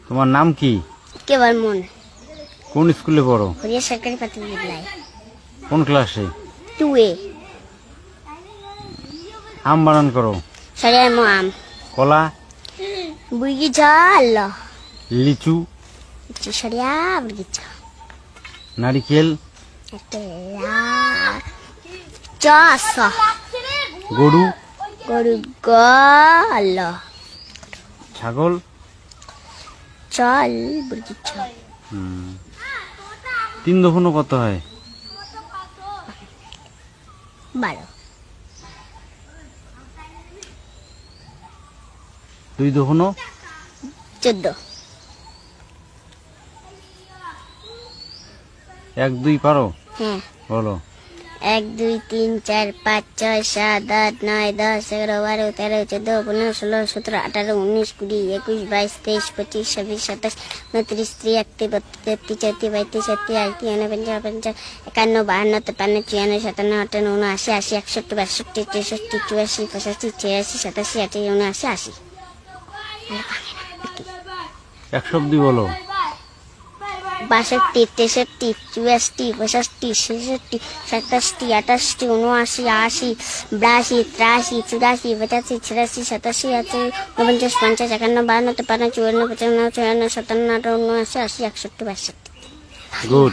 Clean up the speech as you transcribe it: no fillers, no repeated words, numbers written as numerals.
তোমার নাম কি? কেবল মন। কোন স্কুলে পড়ো? হরিয়া সরকারি প্রাথমিক বিদ্যালয় কোন ক্লাসে? 2A। আম বানান করো। সরিয়া মো আম। কলা? বুগিচা আল্লাহ। লিচু? সরিয়া বুগিচা। নারিকেল? চাষ। গরু? গরু গল। ছাগল? চল বুগিচা। 3 দফানো কত হয়? 12। 2 দফানো? 14। 1 2 পারো? হ্যাঁ। বলো। 1 2 3 4 5 6 7 8 9 10 11 12 13 14 15 16 17 18 19 20 21 22 23 25 26 27 29 30 31 32 33 34 35 36 51 52 53 54 55 56 57 58 59 80 61 62 63 64 85 86 87 88 89 80। 100 অব্দি বলো। 62 63 64 65 66 67 68 79 80 82 83 84 85 86 87 88 49 50 51 52 53 54 55 56 57 58 59 80 81 62 62। গুড।